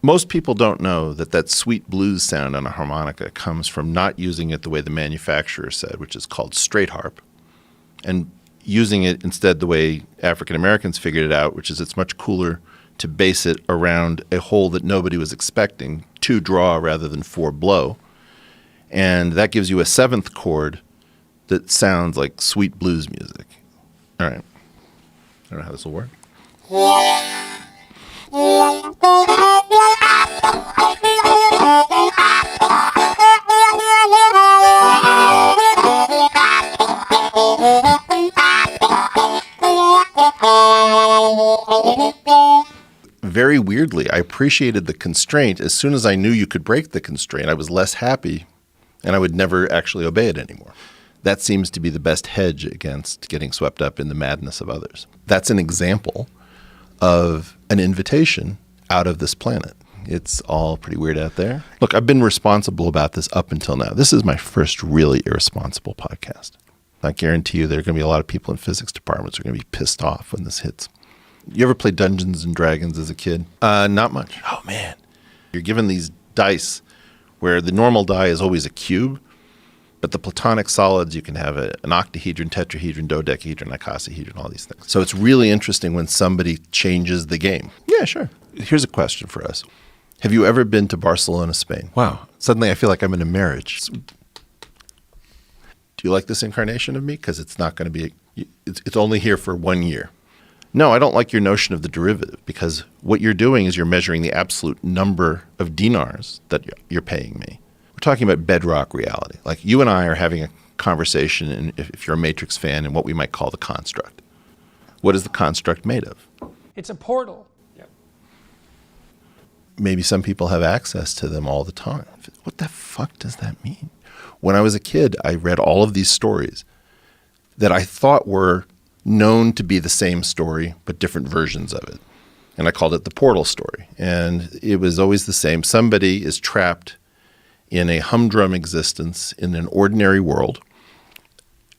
Most people don't know that sweet blues sound on a harmonica comes from not using it the way the manufacturer said, which is called straight harp, and using it instead the way African Americans figured it out, which is it's much cooler to base it around a hole that nobody was expecting, 2 draw rather than 4 blow. And that gives you a 7th chord that sounds like sweet blues music. All right. I don't know how this will work. Very weirdly, I appreciated the constraint. As soon as I knew you could break the constraint, I was less happy, and I would never actually obey it anymore. That seems to be the best hedge against getting swept up in the madness of others. That's an example of an invitation out of this planet. It's all pretty weird out there. Look, I've been responsible about this up until now. This is my first really irresponsible podcast. I guarantee you there are going to be a lot of people in physics departments who are going to be pissed off when this hits. You ever play Dungeons and Dragons as a kid? Not much. Oh, man. You're given these dice where the normal die is always a cube, but the platonic solids, you can have an octahedron, tetrahedron, dodecahedron, icosahedron, all these things. So it's really interesting when somebody changes the game. Yeah, sure. Here's a question for us. Have you ever been to Barcelona, Spain? Wow. Suddenly I feel like I'm in a marriage. Do you like this incarnation of me? Because it's not going to be, it's only here for 1 year. No, I don't like your notion of the derivative, because what you're doing is you're measuring the absolute number of dinars that you're paying me. We're talking about bedrock reality. Like you and I are having a conversation, and if you're a Matrix fan, in what we might call the construct. What is the construct made of? It's a portal. Yep. Maybe some people have access to them all the time. What the fuck does that mean? When I was a kid, I read all of these stories that I thought were known to be the same story, but different versions of it. And I called it the portal story. And it was always the same. Somebody is trapped in a humdrum existence in an ordinary world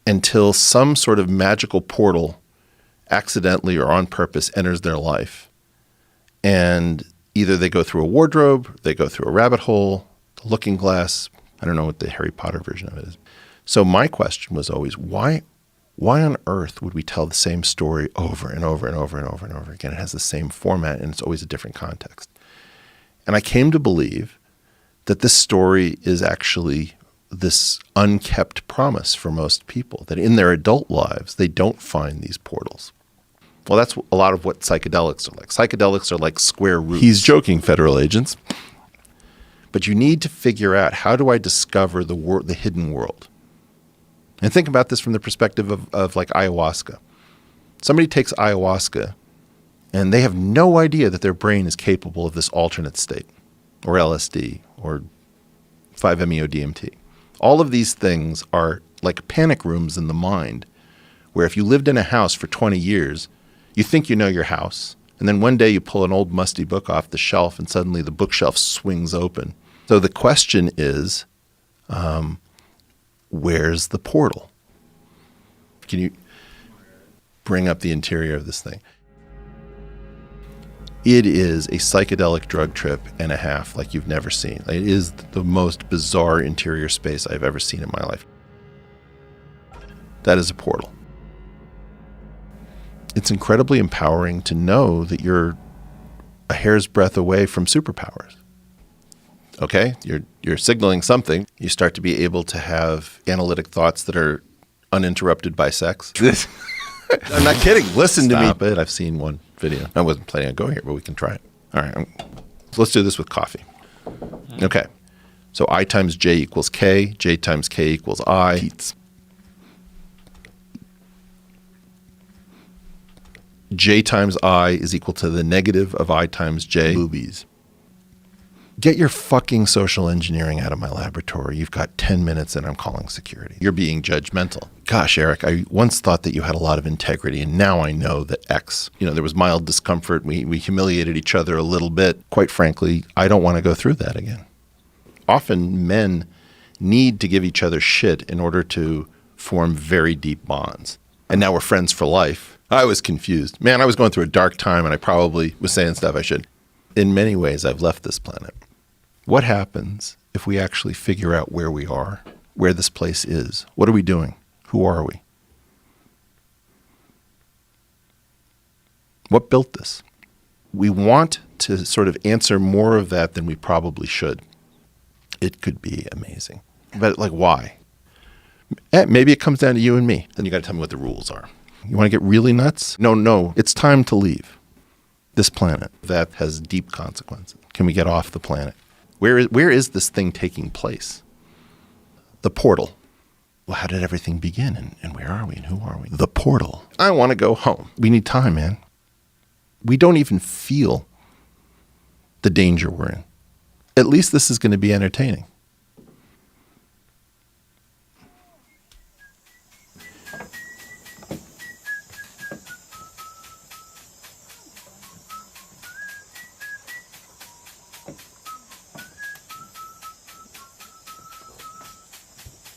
until some sort of magical portal accidentally or on purpose enters their life. And either they go through a wardrobe, they go through a rabbit hole, a looking glass. I don't know what the Harry Potter version of it is. So my question was always, why on earth would we tell the same story over and over and over and over and over again? It has the same format, and it's always a different context. And I came to believe that this story is actually this unkept promise for most people, that in their adult lives, they don't find these portals. Well, that's a lot of what psychedelics are like. Psychedelics are like square roots. He's joking, federal agents. But you need to figure out, how do I discover the hidden world? And think about this from the perspective of like ayahuasca. Somebody takes ayahuasca and they have no idea that their brain is capable of this alternate state, or LSD, or 5-MeO-DMT. All of these things are like panic rooms in the mind, where if you lived in a house for 20 years, you think you know your house, and then one day you pull an old musty book off the shelf and suddenly the bookshelf swings open. So the question is, where's the portal? Can you bring up the interior of this thing? It is a psychedelic drug trip and a half like you've never seen. It is the most bizarre interior space I've ever seen in my life. That is a portal. It's incredibly empowering to know that you're a hair's breadth away from superpowers. Okay, you're signaling something. You start to be able to have analytic thoughts that are uninterrupted by sex. I'm not kidding. Listen to me. But I've seen one video. I wasn't planning on going here, but we can try it. All right, so let's do this with coffee. Okay, so I times J equals K. J times K equals I. Heats. J times I is equal to the negative of I times J. Boobies. Get your fucking social engineering out of my laboratory. You've got 10 minutes and I'm calling security. You're being judgmental. Gosh, Eric, I once thought that you had a lot of integrity, and now I know that X. There was mild discomfort. We humiliated each other a little bit. Quite frankly, I don't want to go through that again. Often men need to give each other shit in order to form very deep bonds. And now we're friends for life. I was confused. Man, I was going through a dark time and I probably was saying stuff I should. In many ways, I've left this planet. What happens if we actually figure out where we are, where this place is? What are we doing? Who are we? What built this? We want to sort of answer more of that than we probably should. It could be amazing. But like, why? Maybe it comes down to you and me. Then you got to tell me what the rules are. You want to get really nuts? No, it's time to leave this planet. That has deep consequences. Can we get off the planet? Where is this thing taking place? The portal. Well, how did everything begin? And where are we? And who are we? The portal. I want to go home. We need time, man. We don't even feel the danger we're in. At least this is going to be entertaining.